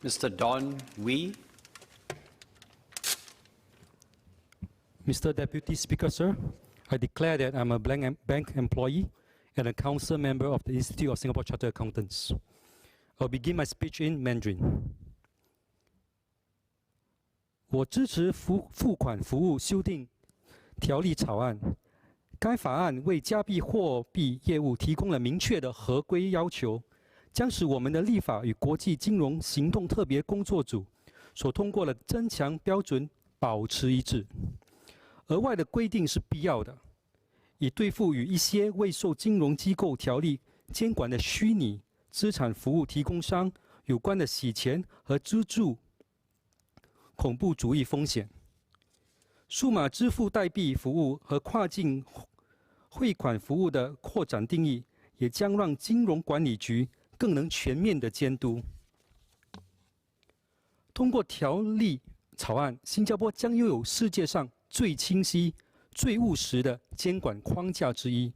Mr. Don Wee. Mr. Deputy Speaker, sir, I declare that I'm a bank employee and a council member of the Institute of Singapore Chartered Accountants. I'll begin my speech in Mandarin. 我支持付款服务修订条例草案。该法案为加密货币业务提供了明确的合规要求，将使我们的立法与国际金融行动特别工作组所通过的增强标准保持一致。额外的规定是必要的，以对付与一些未受金融机构条例监管的虚拟资产服务提供商有关的洗钱和资助恐怖主义风险。数码支付代币服务和跨境汇款服务的扩展定义，也将让金融管理局更能全面的监督。通过条例草案，新加坡将拥有世界上最清晰、最务实的监管框架之一，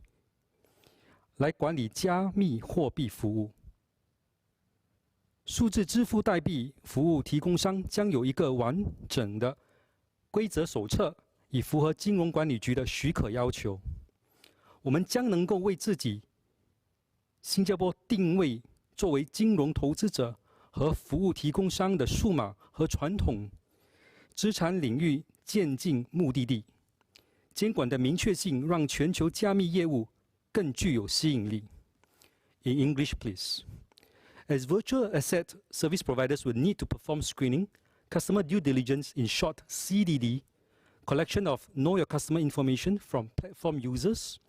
来管理加密货币服务。数字支付代币服务提供商将有一个完整的规则手册，以符合金融管理局的许可要求。我们将能够为自己新加坡定位作为金融投资者和服务提供商的数码和传统资产领域渐进目的地。监管的明确性让全球加密业务更具有吸引力。In English, please. As virtual asset service providers will need to perform screening, customer due diligence, in short CDD, collection of know your customer information from platform users,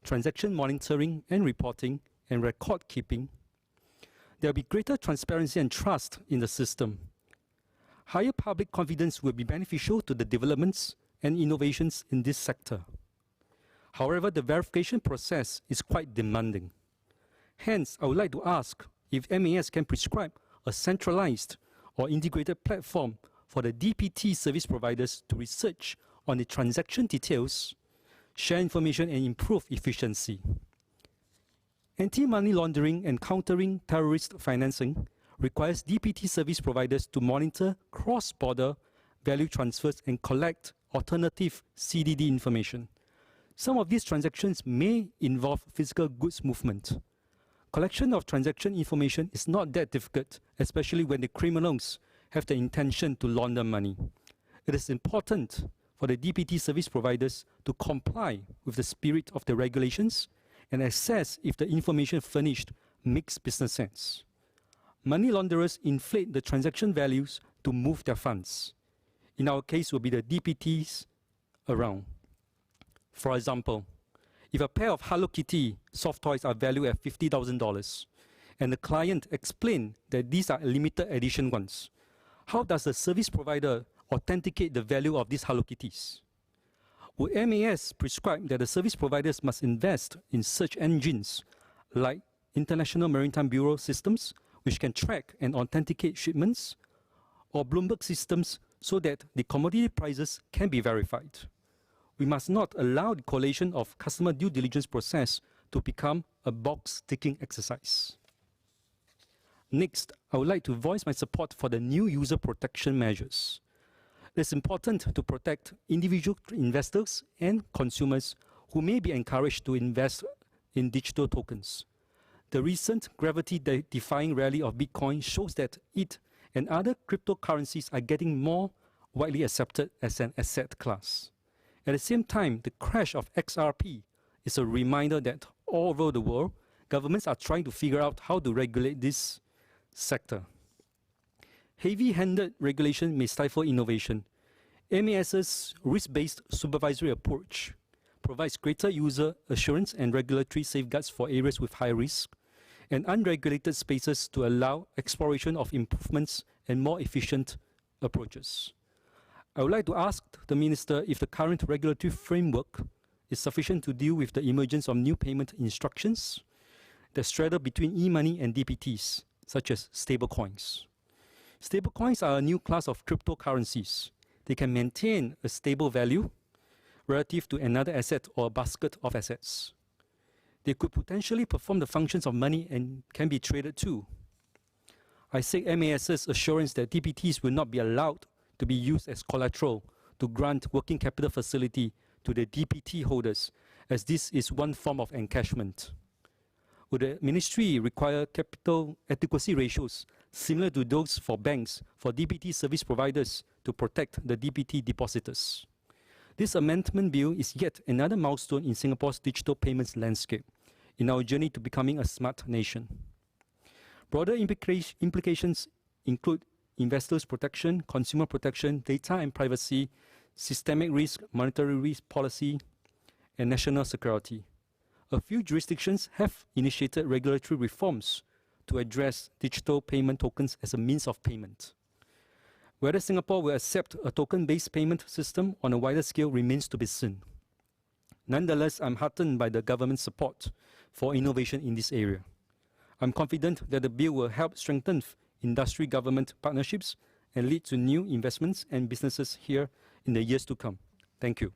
transaction monitoring and reporting, and record keeping, there will be greater transparency and trust in the system. Higher public confidence will be beneficial to the developments and innovations in this sector. However, the verification process is quite demanding. Hence, I would like to ask if MAS can prescribe a centralized or integrated platform for the DPT service providers to research on the transaction details, share information, and improve efficiency. Anti-money laundering and countering terrorist financing requires DPT service providers to monitor cross-border value transfers and collect alternative CDD information. Some of these transactions may involve physical goods movement. Collection of transaction information is not that difficult, especially when the criminals have the intention to launder money. It is important for the DPT service providers to comply with the spirit of the regulations and assess if the information furnished makes business sense. Money launderers inflate the transaction values to move their funds. In our case, will be the DPTs around. For example, if a pair of Hello Kitty soft toys are valued at $50,000 and the client explained that these are limited edition ones, how does the service provider authenticate the value of these Hello Kitties? Would MAS prescribe that the service providers must invest in search engines like International Maritime Bureau systems, which can track and authenticate shipments, or Bloomberg systems so that the commodity prices can be verified? We must not allow the collation of customer due diligence process to become a box-ticking exercise. Next, I would like to voice my support for the new user protection measures. It is important to protect individual investors and consumers who may be encouraged to invest in digital tokens. The recent gravity-defying rally of Bitcoin shows that it and other cryptocurrencies are getting more widely accepted as an asset class. At the same time, the crash of XRP is a reminder that all over the world, governments are trying to figure out how to regulate this sector. Heavy-handed regulation may stifle innovation. MAS's risk-based supervisory approach provides greater user assurance and regulatory safeguards for areas with high risk and unregulated spaces to allow exploration of improvements and more efficient approaches. I would like to ask the Minister if the current regulatory framework is sufficient to deal with the emergence of new payment instructions that straddle between e-money and DPTs, such as stablecoins. Stablecoins are a new class of cryptocurrencies. They can maintain a stable value relative to another asset or a basket of assets. They could potentially perform the functions of money and can be traded too. I seek MAS's assurance that DPTs will not be allowed to be used as collateral to grant working capital facility to the DPT holders, as this is one form of encashment. Would the ministry require capital adequacy ratios similar to those for banks for DPT service providers to protect the DPT depositors? This amendment bill is yet another milestone in Singapore's digital payments landscape in our journey to becoming a smart nation. Broader implications include investors' protection, consumer protection, data and privacy, systemic risk, monetary risk policy, and national security. A few jurisdictions have initiated regulatory reforms to address digital payment tokens as a means of payment. Whether Singapore will accept a token-based payment system on a wider scale remains to be seen. Nonetheless, I'm heartened by the government's support for innovation in this area. I'm confident that the bill will help strengthen industry-government partnerships and lead to new investments and businesses here in the years to come. Thank you.